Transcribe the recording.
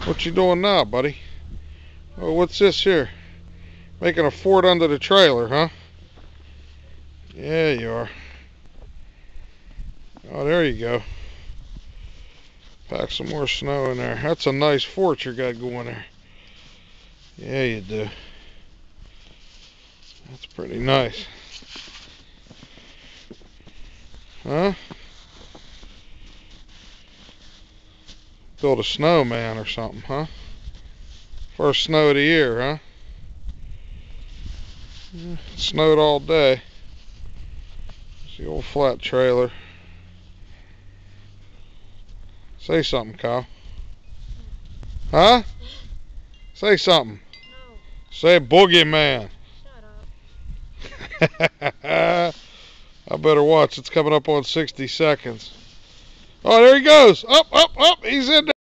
What you doing now, buddy? Oh, what's this here? Making a fort under the trailer, huh? Yeah, you are. Oh, there you go. Pack some more snow in there. That's a nice fort you got going there. Yeah, you do. That's pretty nice. Huh? Build a snowman or something, huh? First snow of the year, huh? It snowed all day. It's the old flat trailer. Say something, Kyle. Huh? Say something. No. Say boogeyman. Shut up. I better watch. It's coming up on 60 seconds. Oh, there he goes. Up, up, up. He's in there.